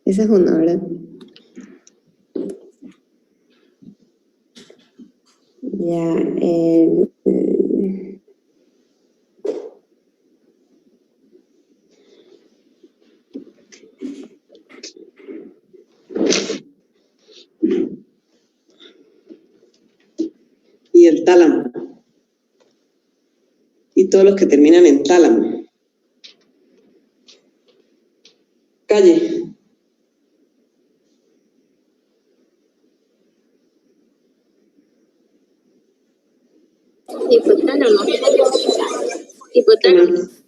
Esa es una, ¿verdad? Ya, y el tálamo. Y todos los que terminan en tálamo. Calle. Hipotálamo. ¿Qué más?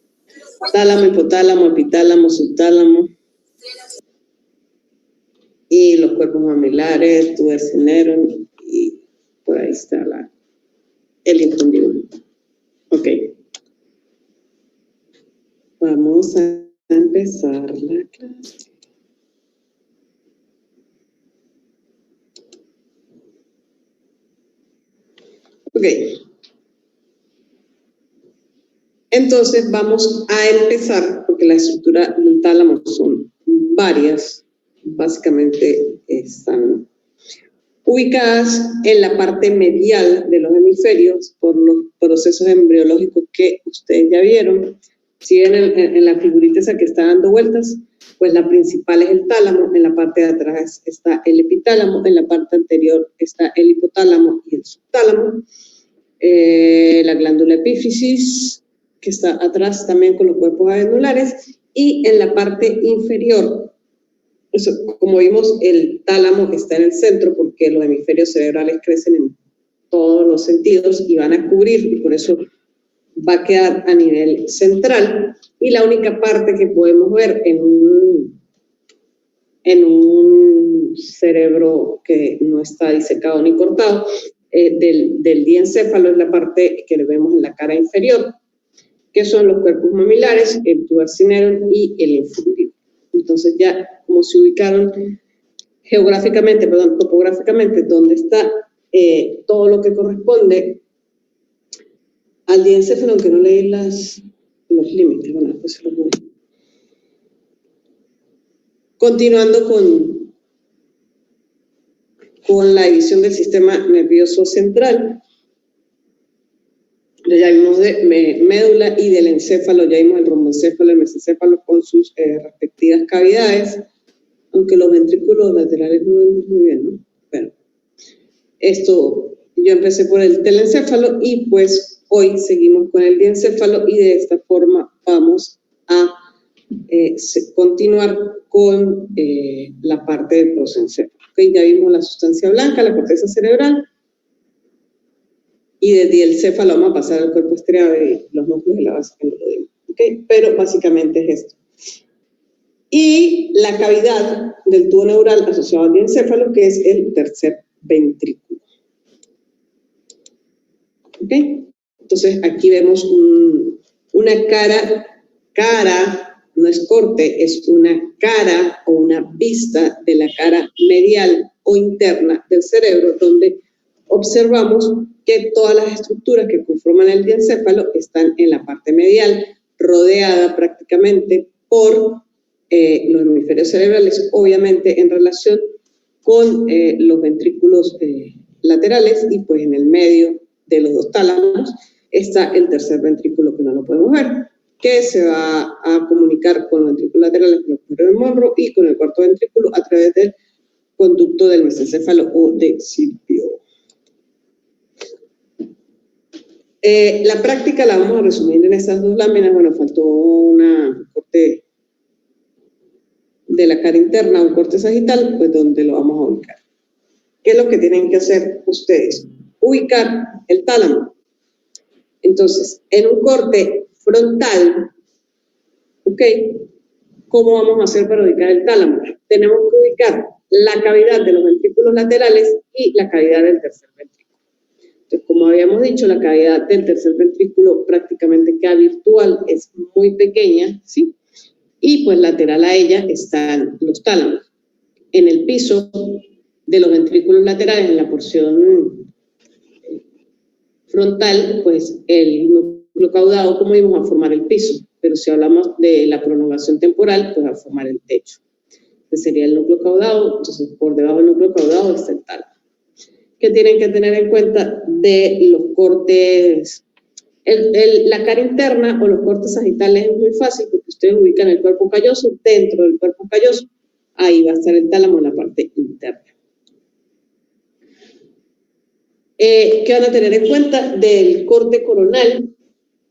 Tálamo, hipotálamo, epitálamo, subtálamo. Y los cuerpos mamilares, tubercinero, y por ahí está el infundíbulo. Ok. Vamos a empezar la clase. Ok. Entonces vamos a empezar, porque la estructura del tálamo son varias, básicamente están ubicadas en la parte medial de los hemisferios por los procesos embriológicos que ustedes ya vieron. Si ven en la figurita esa que está dando vueltas, pues la principal es el tálamo, en la parte de atrás está el epitálamo, en la parte anterior está el hipotálamo y el subtálamo, la glándula epífisis, que está atrás también con los cuerpos adrenulares, y en la parte inferior, eso, como vimos, el tálamo está en el centro porque los hemisferios cerebrales crecen en todos los sentidos y van a cubrir, y por eso va a quedar a nivel central, y la única parte que podemos ver en un cerebro que no está disecado ni cortado, del diencéfalo es la parte que vemos en la cara inferior, que son los cuerpos mamilares, el tubercinero y el infundíbulo. Entonces ya como se ubicaron topográficamente, donde está todo lo que corresponde al diencéfalo, aunque no leí los límites, bueno, después se los voy. Continuando con la división del sistema nervioso central, ya vimos de médula y del encéfalo, ya vimos el romboencéfalo, el mesencéfalo con sus respectivas cavidades, aunque los ventrículos laterales no vemos muy bien, ¿no? Bueno, esto, yo empecé por el telencéfalo y pues hoy seguimos con el diencéfalo, y de esta forma vamos a continuar con la parte del prosencéfalo. ¿Okay? Ya vimos la sustancia blanca, la corteza cerebral, y desde el céfalo vamos a pasar al cuerpo estriado y los núcleos de la base, que no lo digo. ¿Okay? Pero básicamente es esto. Y la cavidad del tubo neural asociado al diencéfalo, que es el tercer ventrículo. ¿Ok? Entonces aquí vemos una cara, no es corte, es una cara o una vista de la cara medial o interna del cerebro, donde observamos que todas las estructuras que conforman el diencéfalo están en la parte medial, rodeada prácticamente por los hemisferios cerebrales, obviamente en relación con los ventrículos laterales, y pues en el medio de los dos tálamos está el tercer ventrículo, que no lo podemos ver, que se va a comunicar con los ventrículos laterales, con el cuerpo de Monro, y con el cuarto ventrículo a través del conducto del mesencéfalo o de Silvio. La práctica la vamos a resumir en estas dos láminas. Bueno, faltó una corte de la cara interna, un corte sagital, pues donde lo vamos a ubicar. ¿Qué es lo que tienen que hacer ustedes? Ubicar el tálamo. Entonces, en un corte frontal, ¿ok? ¿Cómo vamos a hacer para ubicar el tálamo? Tenemos que ubicar la cavidad de los ventrículos laterales y la cavidad del tercer ventrículo. Entonces, como habíamos dicho, la cavidad del tercer ventrículo prácticamente queda virtual, es muy pequeña, ¿sí? Y pues lateral a ella están los tálamos. En el piso de los ventrículos laterales, en la porción frontal, pues el núcleo caudado, como vimos, va a formar el piso, pero si hablamos de la prolongación temporal, pues va a formar el techo. Este sería el núcleo caudado, entonces por debajo del núcleo caudado está el tálamo. ¿Qué tienen que tener en cuenta de los cortes? La cara interna o los cortes sagitales es muy fácil porque ustedes ubican el cuerpo calloso dentro del cuerpo calloso. Ahí va a estar el tálamo en la parte interna. ¿Qué van a tener en cuenta del corte coronal?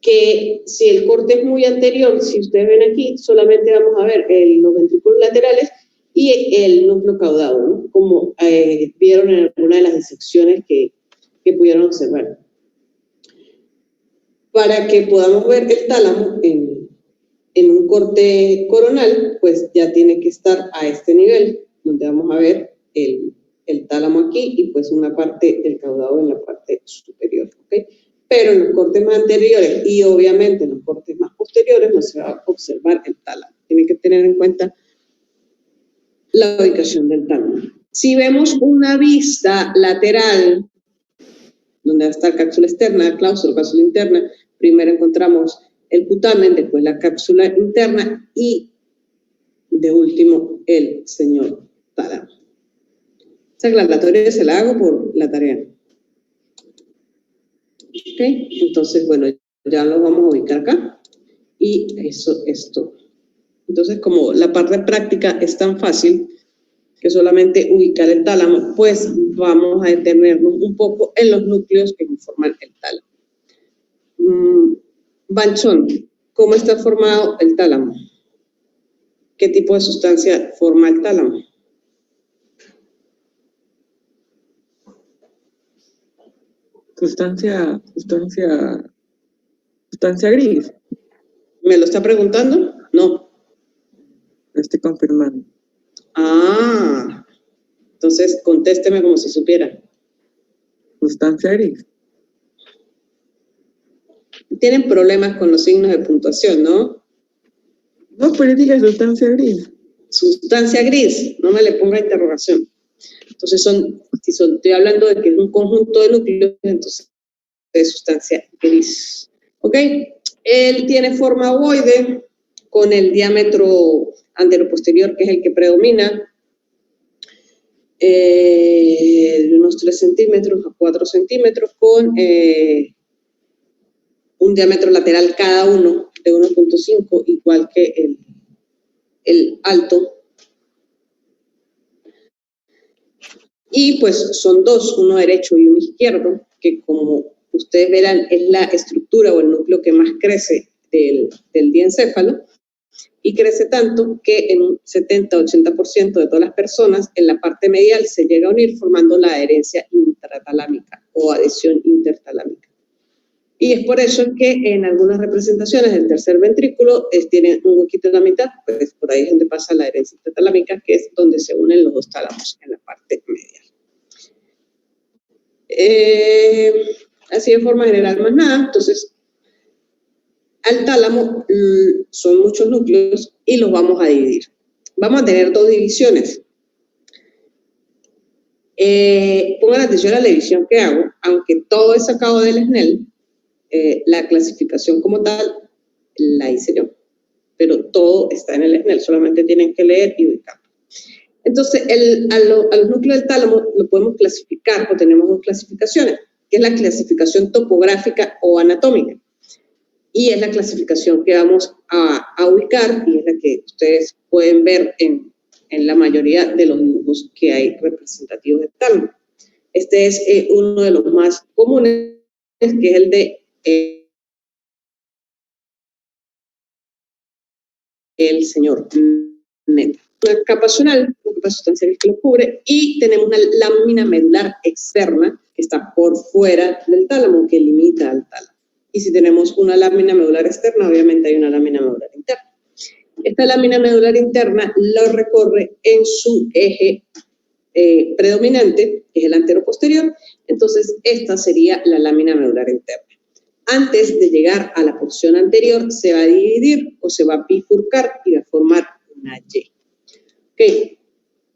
Que si el corte es muy anterior, si ustedes ven aquí, solamente vamos a ver los ventrículos laterales y el núcleo caudado, ¿no? Como vieron en alguna de las disecciones que pudieron observar. Para que podamos ver el tálamo en un corte coronal, pues ya tiene que estar a este nivel, donde vamos a ver el tálamo aquí y pues una parte del caudado en la parte superior, ¿ok? Pero en los cortes más anteriores y obviamente en los cortes más posteriores no se va a observar el tálamo. Tienen que tener en cuenta la ubicación del tálamo. Si vemos una vista lateral, donde va a estar cápsula externa, claustro, cápsula interna, primero encontramos el putamen, después la cápsula interna y de último el señor tálamo. Esa aclaratoria se la hago por la tarea. Ok, entonces bueno, ya lo vamos a ubicar acá y eso es todo. Entonces como la parte práctica es tan fácil que solamente ubicar el tálamo, pues vamos a detenernos un poco en los núcleos que conforman el tálamo. Banchón, ¿cómo está formado el tálamo? ¿Qué tipo de sustancia forma el tálamo? Sustancia gris. ¿Me lo está preguntando? No. Lo estoy confirmando. Ah, entonces contésteme como si supiera. Sustancia gris. Tienen problemas con los signos de puntuación, ¿no? No, pero diga sustancia gris. Sustancia gris, no me le ponga interrogación. Entonces estoy hablando de que es un conjunto de núcleos, entonces de sustancia gris. ¿Ok? Él tiene forma ovoide con el diámetro anteroposterior, que es el que predomina, de unos 3 centímetros a 4 centímetros, con un diámetro lateral cada uno de 1.5, igual que el alto. Y pues son dos, uno derecho y uno izquierdo, que como ustedes verán es la estructura o el núcleo que más crece del diencéfalo, y crece tanto que en un 70-80% de todas las personas en la parte medial se llega a unir formando la adherencia intratalámica o adhesión intertalámica. Y es por eso que en algunas representaciones del tercer ventrículo tiene un huequito en la mitad, pues por ahí es donde pasa la adherencia intertalámica, que es donde se unen los dos tálamos en la parte medial. Así de forma general más nada. Entonces al tálamo son muchos núcleos y los vamos a dividir. Vamos a tener dos divisiones. Pongan atención a la división que hago, aunque todo es sacado del SNEL, la clasificación como tal la hice yo, pero todo está en el SNEL, solamente tienen que leer y ubicar. Entonces, a los núcleos del tálamo lo podemos clasificar, o tenemos dos clasificaciones, que es la clasificación topográfica o anatómica, y es la clasificación que vamos a ubicar, y es la que ustedes pueden ver en la mayoría de los dibujos que hay representativos del tálamo. Este es uno de los más comunes, que es el de el señor Neta. Una capa zonal, una capa sustancial que lo cubre, y tenemos una lámina medular externa que está por fuera del tálamo, que limita al tálamo. Y si tenemos una lámina medular externa, obviamente hay una lámina medular interna. Esta lámina medular interna lo recorre en su eje predominante, que es el anteroposterior. Entonces, esta sería la lámina medular interna. Antes de llegar a la porción anterior, se va a dividir o se va a bifurcar y va a formar una Y. Okay.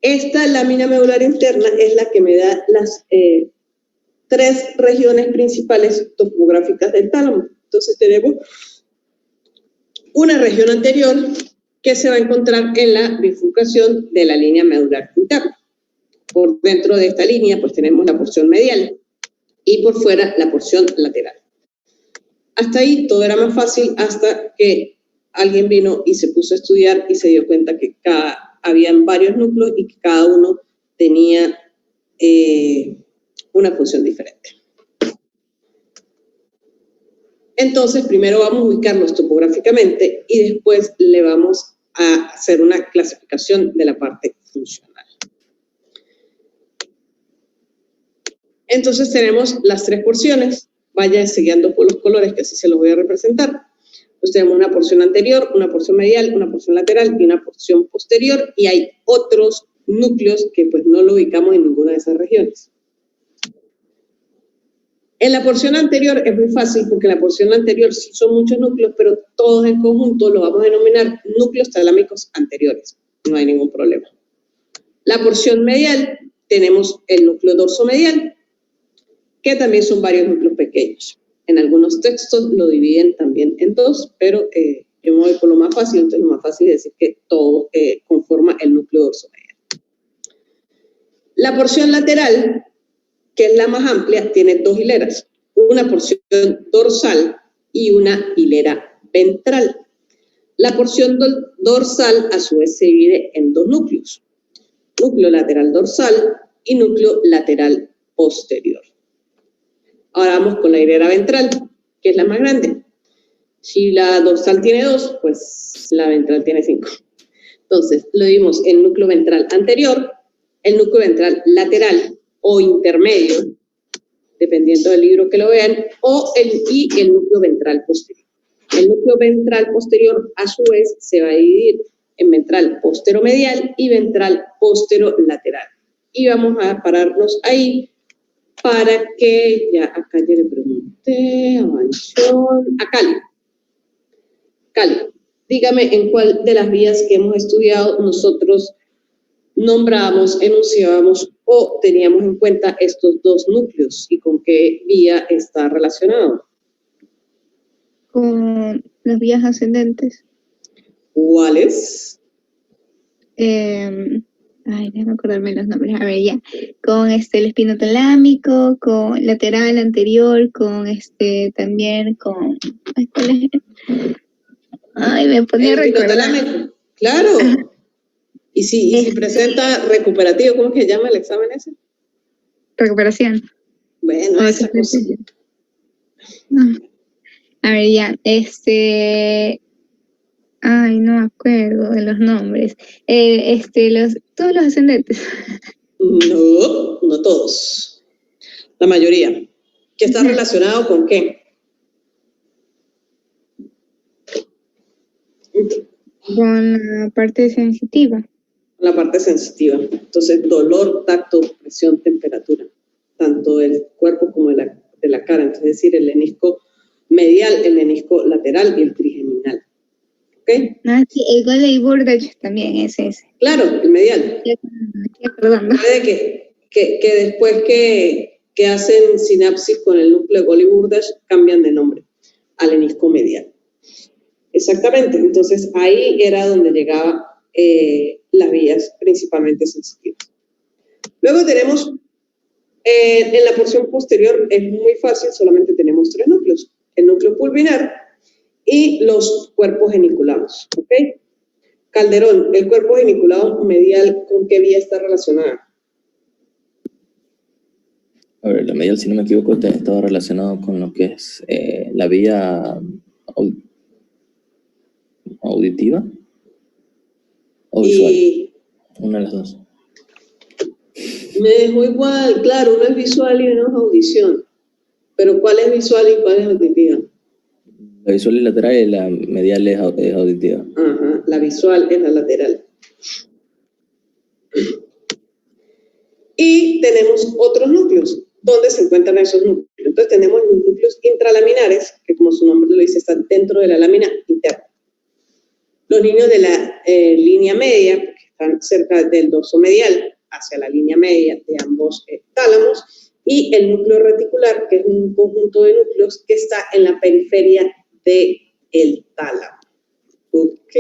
Esta lámina medular interna es la que me da las tres regiones principales topográficas del tálamo. Entonces tenemos una región anterior, que se va a encontrar en la bifurcación de la línea medular interna. Por dentro de esta línea, pues tenemos la porción medial y por fuera la porción lateral. Hasta ahí todo era más fácil hasta que alguien vino y se puso a estudiar y se dio cuenta que habían varios núcleos y que cada uno tenía una función diferente. Entonces, primero vamos a ubicarlos topográficamente y después le vamos a hacer una clasificación de la parte funcional. Entonces tenemos las tres porciones. Váyanse guiando por los colores, que así se los voy a representar. Entonces tenemos una porción anterior, una porción medial, una porción lateral y una porción posterior. Y hay otros núcleos que pues no lo ubicamos en ninguna de esas regiones. En la porción anterior es muy fácil porque en la porción anterior sí son muchos núcleos, pero todos en conjunto lo vamos a denominar núcleos talámicos anteriores. No hay ningún problema. La porción medial, tenemos el núcleo dorsomedial, que también son varios núcleos pequeños. En algunos textos lo dividen también en dos, pero yo me voy por lo más fácil, entonces lo más fácil es decir que todo conforma el núcleo dorsomedial. La porción lateral, que es la más amplia, tiene dos hileras, una porción dorsal y una hilera ventral. La porción dorsal, a su vez, se divide en dos núcleos, núcleo lateral dorsal y núcleo lateral posterior. Ahora vamos con la hilera ventral, que es la más grande. Si la dorsal tiene 2, pues la ventral tiene 5. Entonces, lo dividimos en núcleo ventral anterior, el núcleo ventral lateral o intermedio, dependiendo del libro que lo vean, y el núcleo ventral posterior. El núcleo ventral posterior, a su vez, se va a dividir en ventral posteromedial y ventral posterolateral. Y vamos a pararnos ahí para que, ya acá ya le pregunté a Manchón, a Cali. Cali, dígame en cuál de las vías que hemos estudiado nosotros nombramos, enunciábamos o teníamos en cuenta estos dos núcleos y con qué vía está relacionado. Con las vías ascendentes. ¿Cuáles? Déjame acordarme los nombres. A ver, ya. Con el espinotalámico, con lateral anterior, con también con. ¿Cuál es? Me ponía a recordar. Espinotalámico, claro. Ajá. Y si presenta recuperativo, ¿cómo que se llama el examen ese? Recuperación. Bueno, esa cosa. A ver, ya. No me acuerdo de los nombres. Todos los ascendentes. No todos. La mayoría. ¿Qué está relacionado con qué? Con la parte sensitiva. La parte sensitiva. Entonces, dolor, tacto, presión, temperatura. Tanto del cuerpo como de la cara. Entonces, es decir, el menisco medial, el menisco lateral y el trigeminal. ¿Ok? Sí, el Golgi-Burdach también es ese. Claro, el medial. Perdón. Puede que después que hacen sinapsis con el núcleo de Golgi-Burdach cambian de nombre al menisco medial. Exactamente. Entonces, ahí era donde llegaban las vías principalmente sensitivas. Luego tenemos, en la porción posterior es muy fácil, solamente tenemos tres núcleos. El núcleo pulvinar y los cuerpos geniculados, ¿ok? Calderón, el cuerpo geniculado medial, ¿con qué vía está relacionada? A ver, la medial, si no me equivoco, estaba relacionado con lo que es la vía auditiva o visual. Una de las dos. Me dejó igual, claro, uno es visual y uno es audición. Pero ¿cuál es visual y cuál es auditiva? La visual es lateral y la medial es auditiva. Ajá, la visual es la lateral. Y tenemos otros núcleos. ¿Dónde se encuentran esos núcleos? Entonces tenemos los núcleos intralaminares, que como su nombre lo dice, están dentro de la lámina interna. Los niños de la línea media, porque están cerca del dorso medial, hacia la línea media de ambos tálamos, y el núcleo reticular, que es un conjunto de núcleos que está en la periferia del tálamo. Ok.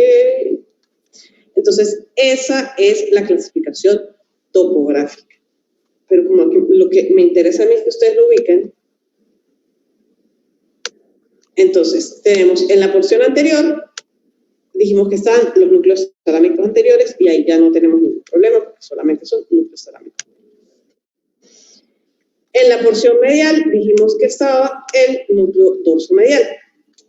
Entonces, esa es la clasificación topográfica. Pero como que lo que me interesa a mí es que ustedes lo ubiquen. Entonces, tenemos en la porción anterior, dijimos que estaban los núcleos talámicos anteriores y ahí ya no tenemos ningún problema porque solamente son núcleos talámicos. En la porción medial dijimos que estaba el núcleo dorsomedial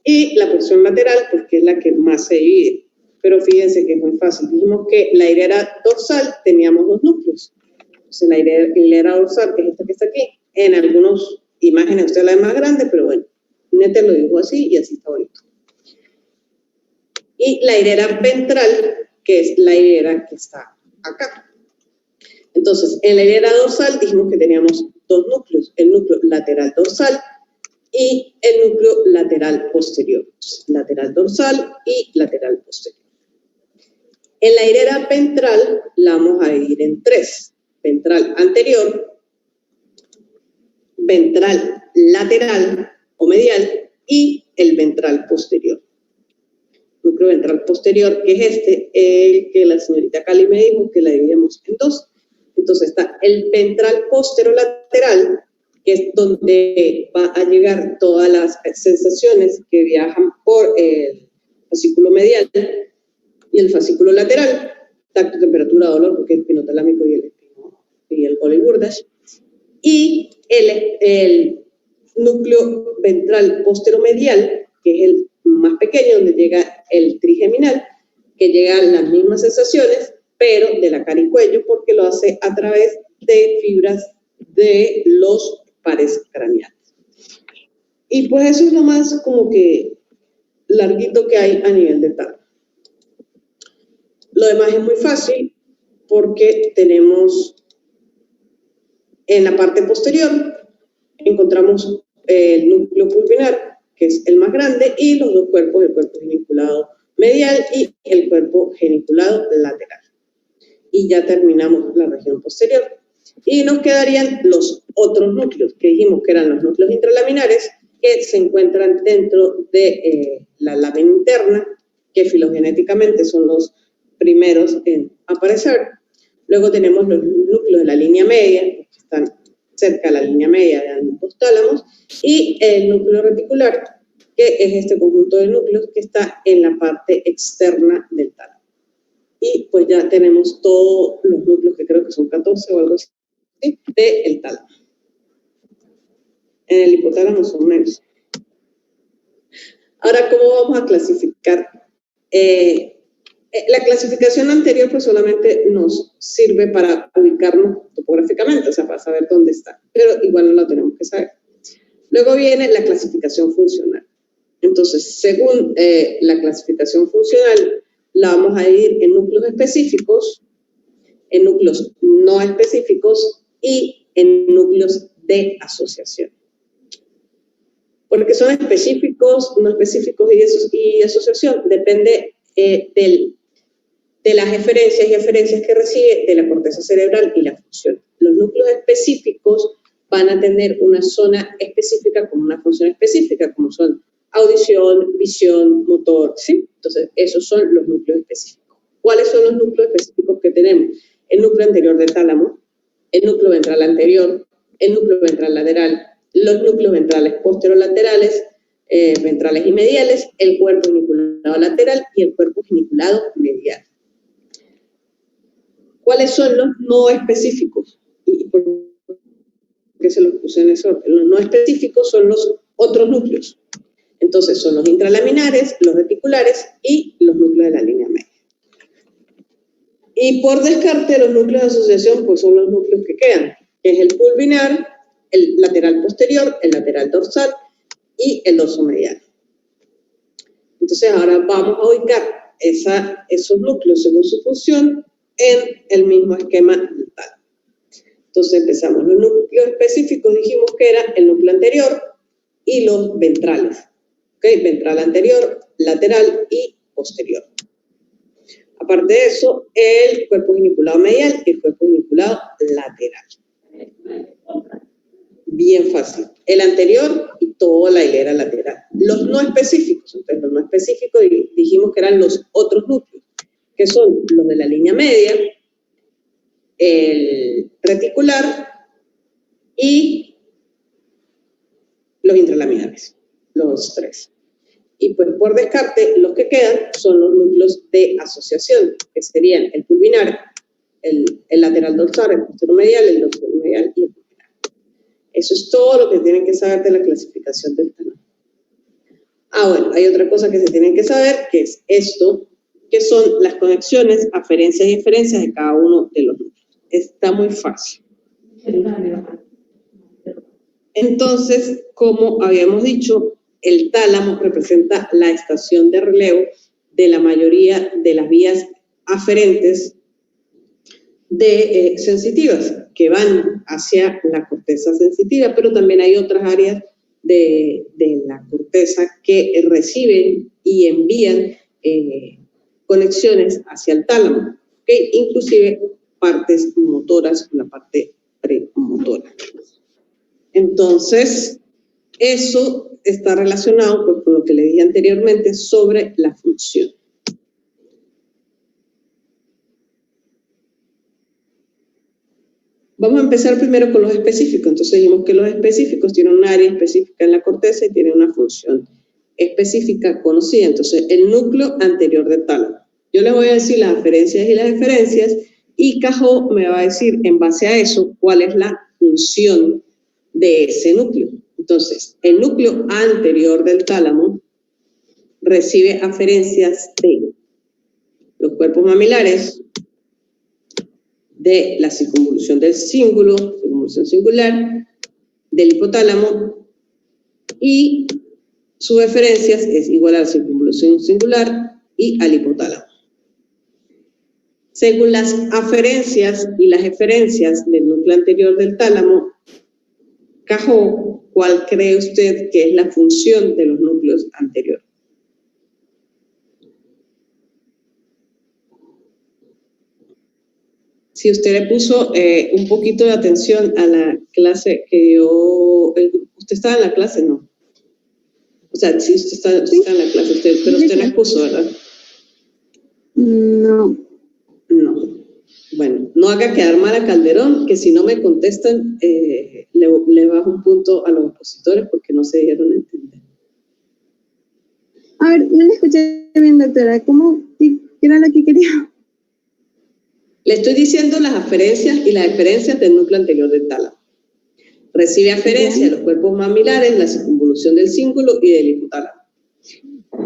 y la porción lateral, pues que es la que más se divide. Pero fíjense que es muy fácil. Dijimos que la hilera dorsal teníamos dos núcleos. Entonces la hilera dorsal es esta que está aquí. En algunas imágenes usted la ve más grande, pero bueno, Nete lo dijo así y así está bonito. Y la hilera ventral, que es la hilera que está acá. Entonces, en la hilera dorsal dijimos que teníamos dos núcleos, el núcleo lateral dorsal y el núcleo lateral posterior. Entonces, lateral dorsal y lateral posterior. En la hilera ventral la vamos a dividir en tres. Ventral anterior, ventral lateral o medial y el ventral posterior. Núcleo ventral posterior, que es el que la señorita Cali me dijo que la dividimos en dos. Entonces está el ventral posterolateral, que es donde va a llegar todas las sensaciones que viajan por el fascículo medial y el fascículo lateral, tacto, temperatura, dolor, porque es el espinotalámico y el Colli-Burdash. Y el núcleo ventral posteromedial, que es el más pequeño, donde llega el trigeminal, que llega a las mismas sensaciones, pero de la cara y cuello, porque lo hace a través de fibras de los pares craneales. Y pues eso es lo más como que larguito que hay a nivel de tálamo. Lo demás es muy fácil porque tenemos en la parte posterior, encontramos el núcleo pulvinar, que es el más grande, y los dos cuerpos, el cuerpo geniculado medial y el cuerpo geniculado lateral. Y ya terminamos la región posterior. Y nos quedarían los otros núcleos, que dijimos que eran los núcleos intralaminares, que se encuentran dentro de la lámina interna, que filogenéticamente son los primeros en aparecer. Luego tenemos los núcleos de la línea media, que están cerca de la línea media de ambos tálamos, y el núcleo reticular, que es este conjunto de núcleos que está en la parte externa del tálamo. Y pues ya tenemos todos los núcleos, que creo que son 14 o algo así, del tálamo. En el hipotálamo son menos. Ahora, ¿cómo vamos a clasificar? La clasificación anterior pues solamente nos sirve para ubicarnos topográficamente, o sea, para saber dónde está, pero igual no la tenemos que saber. Luego viene la clasificación funcional. Entonces, según la clasificación funcional, la vamos a dividir en núcleos específicos, en núcleos no específicos y en núcleos de asociación. Porque son específicos, no específicos y asociación, depende de las eferencias y eferencias que recibe de la corteza cerebral y la función. Los núcleos específicos van a tener una zona específica con una función específica, como son audición, visión, motor, ¿sí? Entonces, esos son los núcleos específicos. ¿Cuáles son los núcleos específicos que tenemos? El núcleo anterior del tálamo, el núcleo ventral anterior, el núcleo ventral lateral, los núcleos ventrales posterolaterales, ventrales y mediales, el cuerpo geniculado lateral y el cuerpo geniculado medial. ¿Cuáles son los no específicos? ¿Y por qué se los puse en ese orden? Los no específicos son los otros núcleos. Entonces son los intralaminares, los reticulares y los núcleos de la línea media. Y por descarte, los núcleos de asociación pues son los núcleos que quedan, que es el pulvinar, el lateral posterior, el lateral dorsal y el dorso medial. Entonces ahora vamos a ubicar esos núcleos según su función en el mismo esquema mental. Entonces empezamos. Los núcleos específicos dijimos que era el núcleo anterior y los ventrales. ¿Okay? Ventral anterior, lateral y posterior. Aparte de eso, el cuerpo geniculado medial y el cuerpo geniculado lateral. Bien fácil. El anterior y toda la hilera lateral. Los no específicos. Entonces, los no específicos dijimos que eran los otros núcleos. que son los de la línea media, el reticular y los intralaminares, los tres. Y pues por descarte, los que quedan son los núcleos de asociación, que serían el pulvinar, el lateral dorsal, el posterior medial, el dorsal medial y el pulvinar. Eso es todo lo que tienen que saber de la clasificación del tálamo. Bueno, hay otra cosa que se tienen que saber, que es esto, que son las conexiones, aferencias y eferencias de cada uno de los núcleos. Está muy fácil. Entonces, como habíamos dicho, el tálamo representa la estación de relevo de la mayoría de las vías aferentes sensitivas que van hacia la corteza sensitiva, pero también hay otras áreas de la corteza que reciben y envían conexiones hacia el tálamo, ¿okay? Inclusive partes motoras, la parte premotora. Entonces, eso está relacionado pues, con lo que le dije anteriormente sobre la función. Vamos a empezar primero con los específicos. Entonces dijimos que los específicos tienen un área específica en la corteza y tienen una función específica conocida. Entonces, el núcleo anterior del tálamo. Yo les voy a decir las aferencias y las eferencias y Cajó me va a decir en base a eso cuál es la función de ese núcleo. Entonces, el núcleo anterior del tálamo recibe aferencias de los cuerpos mamilares, de la circunvolución del cíngulo, circunvolución singular, del hipotálamo, y sus eferencias es igual a la circunvolución singular y al hipotálamo. Según las aferencias y las eferencias del núcleo anterior del tálamo, Cajó, ¿cuál cree usted que es la función de los núcleos anteriores? Si usted le puso un poquito de atención a la clase que dio, ¿usted estaba en la clase? No. O sea, sí, usted está en la clase, pero usted la puso, ¿verdad? No. No. Bueno, no haga quedar mal a Calderón, que si no me contestan, le bajo un punto a los opositores porque no se dieron a entender. A ver, no le escuché bien, doctora. ¿Qué era lo que quería? Le estoy diciendo las aferencias y las eferencias del núcleo anterior del tálamo. Recibe aferencia de los cuerpos mamilares, la circunvolución del cíngulo y del hipotálamo.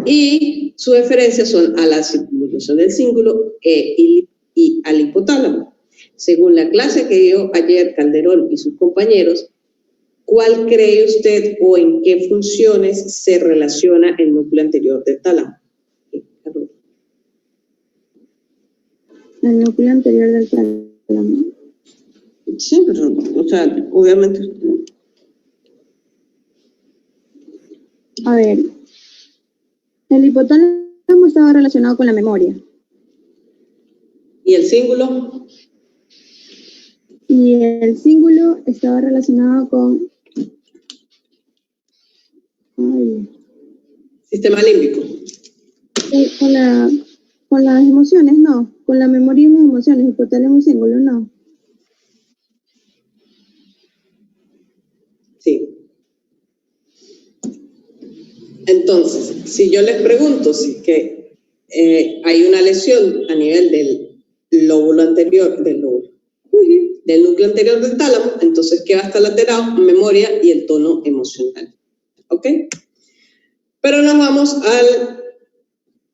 Y sus eferencias son a la circunvolución del cíngulo y al hipotálamo. Según la clase que dio ayer Calderón y sus compañeros, ¿cuál cree usted o en qué funciones se relaciona el núcleo anterior del tálamo? El núcleo anterior del tálamo. Sí, pero, o sea, obviamente. A ver, el hipotálamo estaba relacionado con la memoria. ¿Y el cíngulo? Y el cíngulo estaba relacionado con... Sistema límbico. Con las emociones, no. Con la memoria y las emociones, hipotálamo y cíngulo, no. Sí. Entonces, si yo les pregunto si que hay una lesión a nivel del lóbulo anterior, del núcleo anterior del tálamo, entonces, ¿qué va a estar alterado? Memoria y el tono emocional. ¿Ok? Pero nos vamos al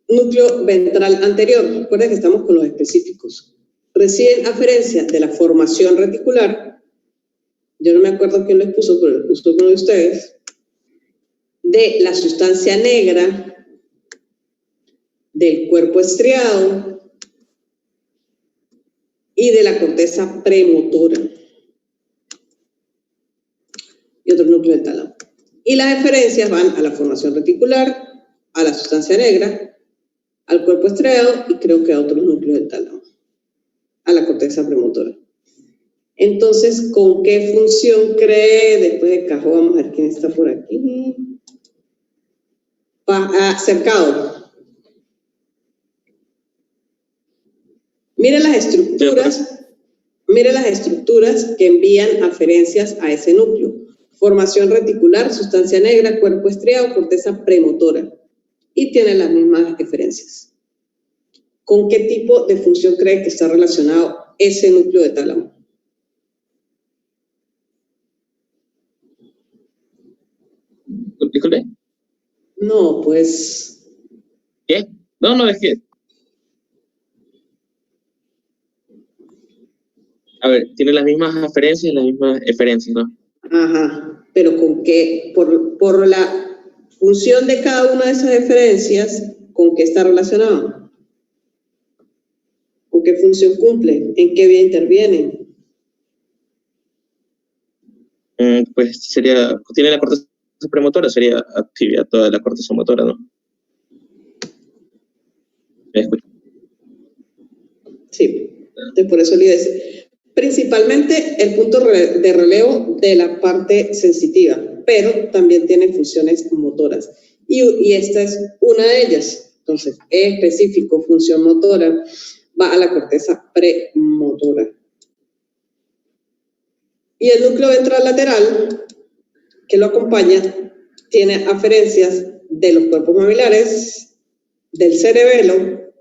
núcleo ventral anterior. Recuerden que estamos con los específicos. Reciben aferencias de la formación reticular. Yo no me acuerdo quién les puso, pero les puso uno de ustedes. De la sustancia negra, del cuerpo estriado y de la corteza premotora. Y otro núcleo del tálamo. Y las eferencias van a la formación reticular, a la sustancia negra, al cuerpo estriado y creo que a otros núcleos del tálamo, a la corteza premotora. Entonces, ¿con qué función cree? Después de Cajó, vamos a ver quién está por aquí. Cercado. Mire las estructuras que envían aferencias a ese núcleo. Formación reticular, sustancia negra, cuerpo estriado, corteza premotora. Y tiene las mismas eferencias. ¿Con qué tipo de función cree que está relacionado ese núcleo de tálamo? Disculpe. No, pues... ¿Qué? No, es que... A ver, tiene las mismas aferencias y las mismas eferencias, ¿no? Ajá, pero ¿con qué? Por la función de cada una de esas eferencias, ¿con qué está relacionado? ¿Con qué función cumple? ¿En qué vía interviene? Pues sería... Tiene la corteza premotora, sería actividad toda la corteza motora, ¿no? ¿Me escucha? Sí, entonces por eso le iba a decir. Principalmente el punto de relevo de la parte sensitiva, pero también tiene funciones motoras. Y esta es una de ellas. Entonces, específico, función motora, va a la corteza premotora. Y el núcleo ventral lateral, que lo acompaña, tiene aferencias de los cuerpos mamilares, del cerebelo,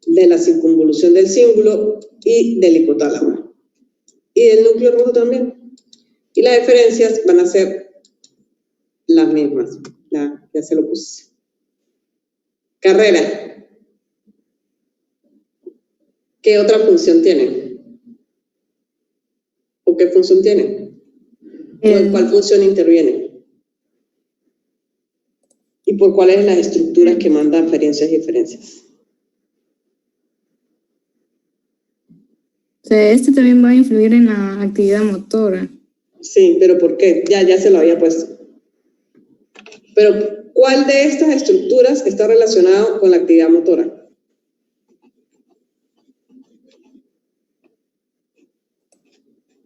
de la circunvolución del cíngulo y del hipotálamo. Y del núcleo rojo también. Y las eferencias van a ser las mismas. Ya se lo puse. Carrera. ¿Qué otra función tiene? ¿O qué función tiene? ¿O en cuál función interviene? ¿Y por cuáles las estructuras que mandan aferencias y eferencias? O sea, este también va a influir en la actividad motora. Sí, pero ¿por qué? Ya se lo había puesto. Pero, ¿cuál de estas estructuras está relacionado con la actividad motora?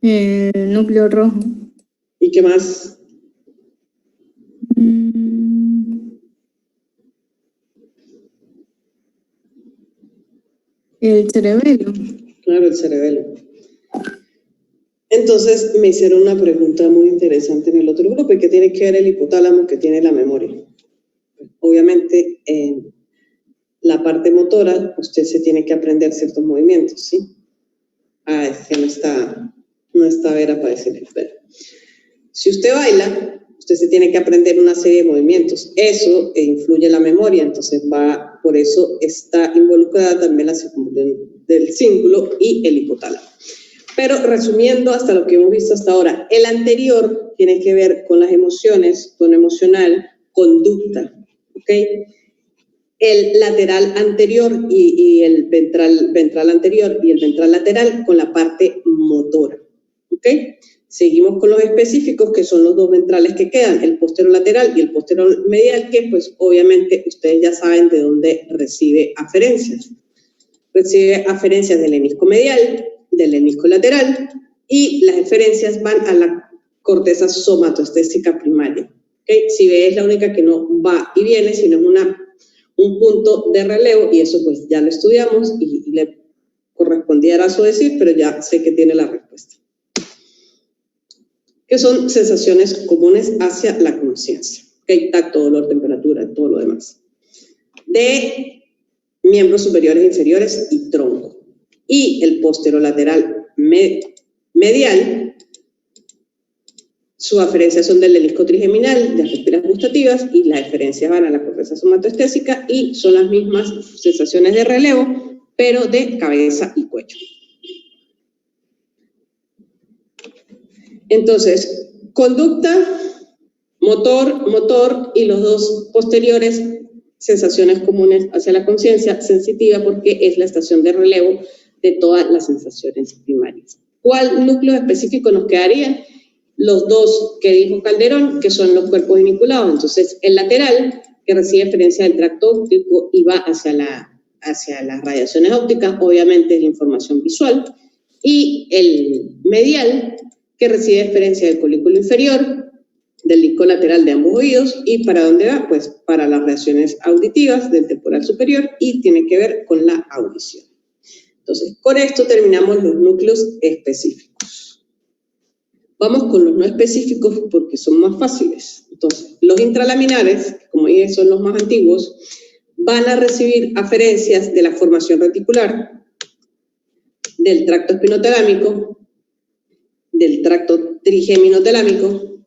El núcleo rojo. ¿Y qué más? El cerebelo. Claro, el cerebelo. Entonces me hicieron una pregunta muy interesante en el otro grupo, y que tiene que ver el hipotálamo, que tiene la memoria. Obviamente, en la parte motora, usted se tiene que aprender ciertos movimientos, ¿sí? Es que no está Vera para decirle, espera. Si usted baila, usted se tiene que aprender una serie de movimientos. Eso influye en la memoria, entonces por eso está involucrada también la circunvolución del cíngulo y el hipotálamo. Pero resumiendo hasta lo que hemos visto hasta ahora, el anterior tiene que ver con las emociones, tono emocional, conducta, ¿ok? El lateral anterior y el ventral anterior y el ventral lateral con la parte motora, ¿ok? Seguimos con los específicos, que son los dos ventrales que quedan, el posterolateral y el posteromedial, que pues obviamente ustedes ya saben de dónde recibe aferencias. Recibe aferencias del hemisco medial, del hemisco lateral, y las eferencias van a la corteza somatoestésica primaria. ¿Okay? Si ve, es la única que no va y viene, sino es un punto de relevo, y eso pues ya lo estudiamos y le correspondía a eso decir, pero ya sé que tiene la respuesta. Que son sensaciones comunes hacia la conciencia. ¿Okay? Tacto, dolor, temperatura, todo lo demás. De miembros superiores e inferiores y tronco. Y el posterolateral medial, sus aferencias son del hemisco trigeminal, de las espiras gustativas, y las eferencias van a la corteza somatoestésica y son las mismas sensaciones de relevo, pero de cabeza y cuello. Entonces, conducta, motor y los dos posteriores, sensaciones comunes hacia la conciencia, sensitiva, porque es la estación de relevo de todas las sensaciones primarias. ¿Cuál núcleo específico nos quedaría? Los dos que dijo Calderón, que son los cuerpos vinculados. Entonces, el lateral, que recibe referencia del tracto óptico y va hacia las radiaciones ópticas, obviamente es información visual, y el medial, que recibe referencia del colículo inferior, del disco lateral de ambos oídos, y ¿para dónde va? Pues para las reacciones auditivas del temporal superior, y tiene que ver con la audición. Entonces, con esto terminamos los núcleos específicos. Vamos con los no específicos porque son más fáciles. Entonces, los intralaminares, como dije, son los más antiguos, van a recibir aferencias de la formación reticular, del tracto espinotalámico, del tracto trigeminotalámico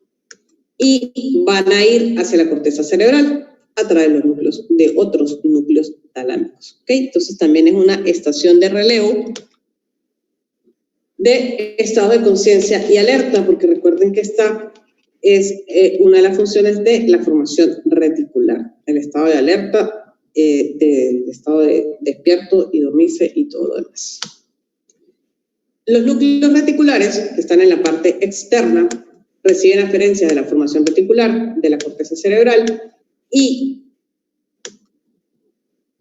y van a ir hacia la corteza cerebral a través de los núcleos, de otros núcleos talámicos. ¿Okay? Entonces también es una estación de relevo de estado de conciencia y alerta, porque recuerden que esta es una de las funciones de la formación reticular, el estado de alerta, del estado de despierto y dormirse y todo lo demás. Los núcleos reticulares, que están en la parte externa, reciben aferencias de la formación reticular, de la corteza cerebral, y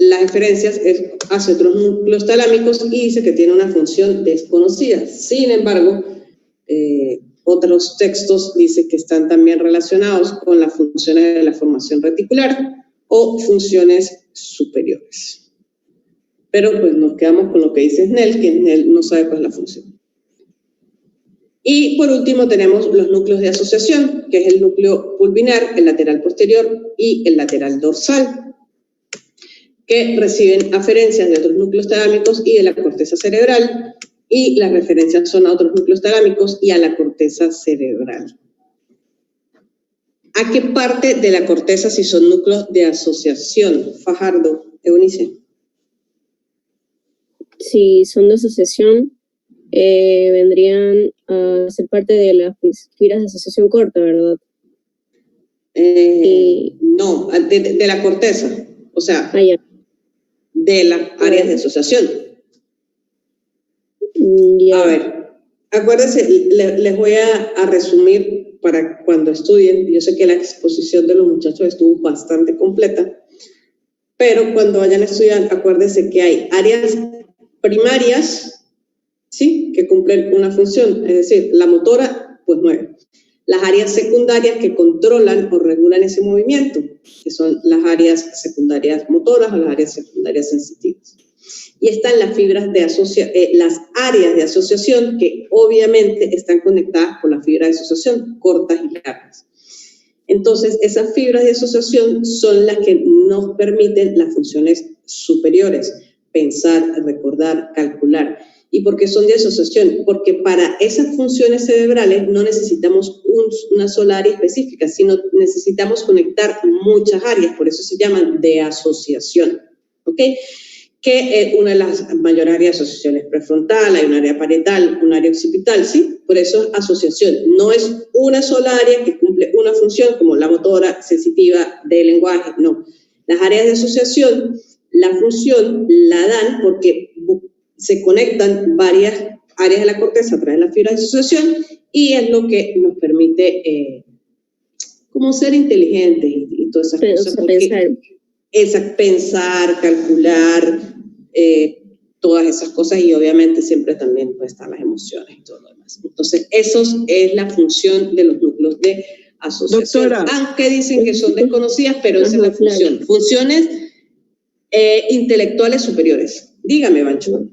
las aferencias es hacia otros núcleos talámicos y dice que tiene una función desconocida. Sin embargo, otros textos dicen que están también relacionados con las funciones de la formación reticular o funciones superiores. Pero pues nos quedamos con lo que dice Snell, que Snell no sabe cuál es la función. Y por último tenemos los núcleos de asociación, que es el núcleo pulvinar, el lateral posterior y el lateral dorsal, que reciben aferencias de otros núcleos talámicos y de la corteza cerebral, y las referencias son a otros núcleos talámicos y a la corteza cerebral. ¿A qué parte de la corteza si son núcleos de asociación? Fajardo, Eunice. Si son de asociación, vendrían a ser parte de las fibras de asociación corta, ¿verdad? No, de la corteza, o sea, ya. De las áreas de asociación. Ya. A ver, acuérdense, les voy a resumir para cuando estudien. Yo sé que la exposición de los muchachos estuvo bastante completa, pero cuando vayan a estudiar, acuérdense que hay áreas primarias, ¿sí?, que cumplen una función, es decir, la motora, pues mueve. Las áreas secundarias que controlan o regulan ese movimiento, que son las áreas secundarias motoras o las áreas secundarias sensitivas. Y están las fibras de las áreas de asociación que obviamente están conectadas con las fibras de asociación cortas y largas. Entonces, esas fibras de asociación son las que nos permiten las funciones superiores, pensar, recordar, calcular. ¿Y por qué son de asociación? Porque para esas funciones cerebrales no necesitamos una sola área específica, sino necesitamos conectar muchas áreas, por eso se llaman de asociación, ¿ok? Que una de las mayores áreas de asociación es prefrontal, hay un área parietal, un área occipital, ¿sí? Por eso es asociación, no es una sola área que cumple una función como la motora, sensitiva, de lenguaje, no. Las áreas de asociación, la función la dan porque se conectan varias áreas de la corteza a través de la fibra de asociación y es lo que nos permite como ser inteligentes y todas esas cosas. Pensar, calcular, todas esas cosas y obviamente siempre también pues, están las emociones y todo lo demás. Entonces, eso es la función de los núcleos de asociación. Doctora. Aunque dicen que son desconocidas, pero esa es la función. Claro. Funciones intelectuales superiores. Dígame, Bancho.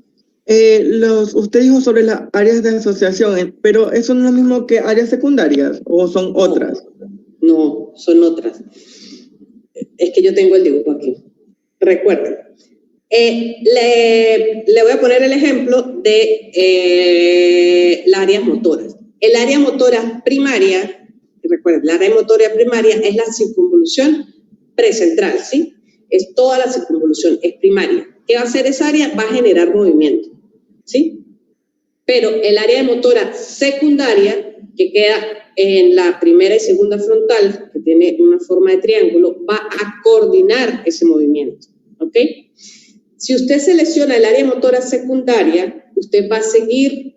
Usted dijo sobre las áreas de asociación, pero ¿eso no es lo mismo que áreas secundarias o son otras? No, son otras. Es que yo tengo el dibujo aquí. Recuerden. Le voy a poner el ejemplo de las áreas motoras. El área motora primaria, recuerden, la área motora primaria es la circunvolución precentral, ¿sí? Es toda la circunvolución, es primaria. ¿Qué va a hacer esa área? Va a generar movimiento, ¿sí? Pero el área motora secundaria, que queda en la primera y segunda frontal, que tiene una forma de triángulo, va a coordinar ese movimiento, ¿ok? Si usted selecciona el área motora secundaria, usted va a seguir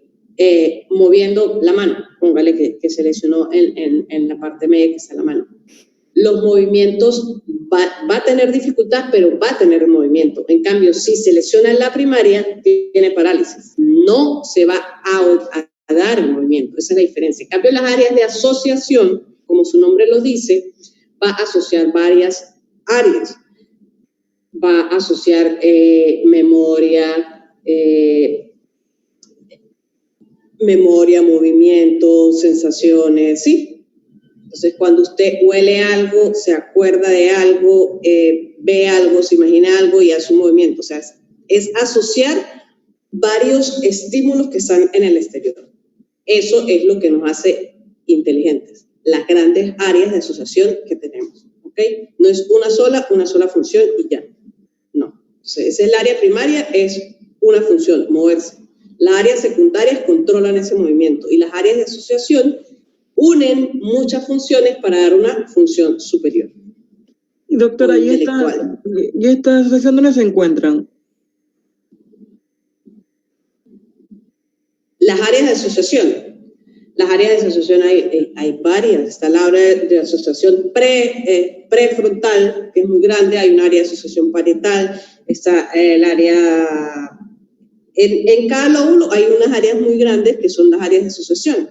moviendo la mano. Póngale que seleccionó en la parte media que está la mano. Los movimientos va a tener dificultad, pero va a tener movimiento. En cambio, si selecciona la primaria, tiene parálisis. No se va a dar movimiento. Esa es la diferencia. En cambio, las áreas de asociación, como su nombre lo dice, va a asociar varias áreas. Va a asociar memoria, memoria, movimiento, sensaciones, ¿sí? Entonces, cuando usted huele algo, se acuerda de algo, ve algo, se imagina algo y hace un movimiento. O sea, es asociar varios estímulos que están en el exterior. Eso es lo que nos hace inteligentes, las grandes áreas de asociación que tenemos, ¿ok? No es una sola función y ya. No. Entonces, esa es el área primaria, es una función, moverse. Las áreas secundarias controlan ese movimiento y las áreas de asociación unen muchas funciones para dar una función superior. Y doctora, ¿y esta asociación dónde se encuentran? Las áreas de asociación. Las áreas de asociación hay varias. Está la área de asociación prefrontal, que es muy grande. Hay un área de asociación parietal. Está el área... En cada lóbulo hay unas áreas muy grandes que son las áreas de asociación.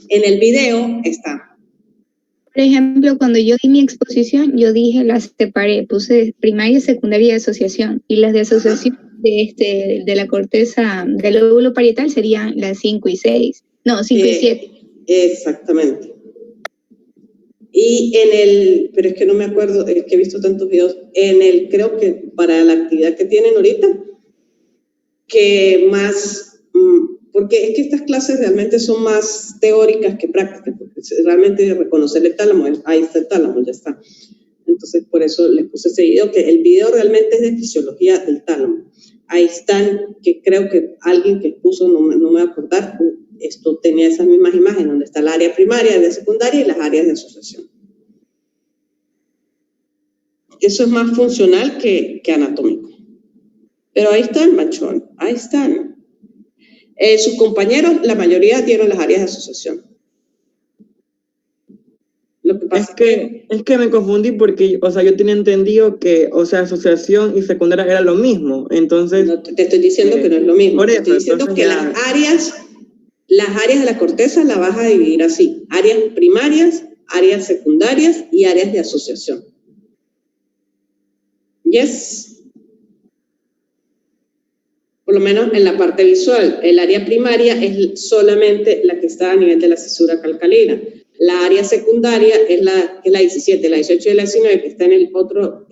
En el video está. Por ejemplo, cuando yo di mi exposición, yo dije, las separé, puse primaria, secundaria y asociación. Y las de asociación de la corteza del lóbulo parietal serían las 5 y 6. No, 5 y 7. Exactamente. Y pero es que no me acuerdo, es que he visto tantos videos, creo que para la actividad que tienen ahorita, que más, porque es que estas clases realmente son más teóricas que prácticas, porque realmente reconocer el tálamo, ahí está el tálamo, ya está. Entonces, por eso les puse ese video, que el video realmente es de fisiología del tálamo. Ahí están, que creo que alguien que puso, no me voy a acordar, esto tenía esas mismas imágenes, donde está el área primaria, la secundaria y las áreas de asociación. Eso es más funcional que anatómico. Pero ahí están, machón, ahí están. Sus compañeros, la mayoría dieron las áreas de asociación. Lo que pasa es que me confundí porque, o sea, yo tenía entendido que, o sea, asociación y secundaria era lo mismo, entonces... No, te estoy diciendo que no es lo mismo. Te estoy diciendo que las áreas de la corteza las vas a dividir así. Áreas primarias, áreas secundarias y áreas de asociación. Yes. Por lo menos en la parte visual, el área primaria es solamente la que está a nivel de la cisura calcalina. La área secundaria es la 17, la 18 y la 19, que está en el otro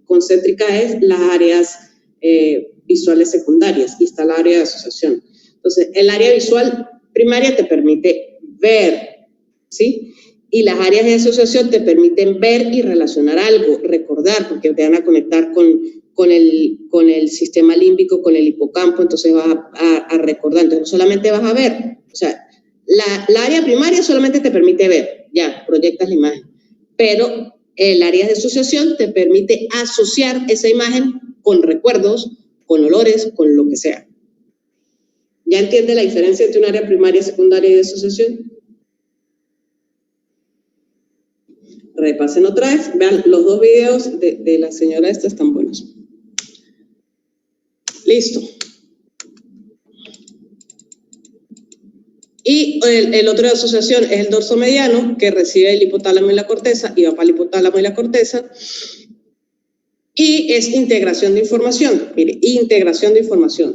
concéntrica, es las áreas visuales secundarias, y está la área de asociación. Entonces, el área visual primaria te permite ver, ¿sí? Y las áreas de asociación te permiten ver y relacionar algo, recordar, porque te van a conectar con el sistema límbico, con el hipocampo, entonces vas a recordar. Entonces no solamente vas a ver, o sea, la área primaria solamente te permite ver, ya, proyectas la imagen, pero el área de asociación te permite asociar esa imagen con recuerdos, con olores, con lo que sea. ¿Ya entiende la diferencia entre un área primaria, secundaria y de asociación? Repasen otra vez, vean los dos videos de la señora esta, están buenos. Listo. Y el otro de asociación es el dorso mediano, que recibe el hipotálamo y la corteza, y va para el hipotálamo y la corteza. Y es integración de información. Mire, integración de información.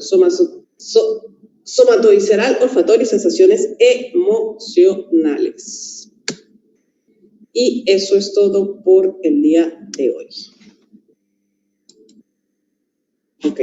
Somatovisceral, olfatorio y sensaciones emocionales. Y eso es todo por el día de hoy. Ok.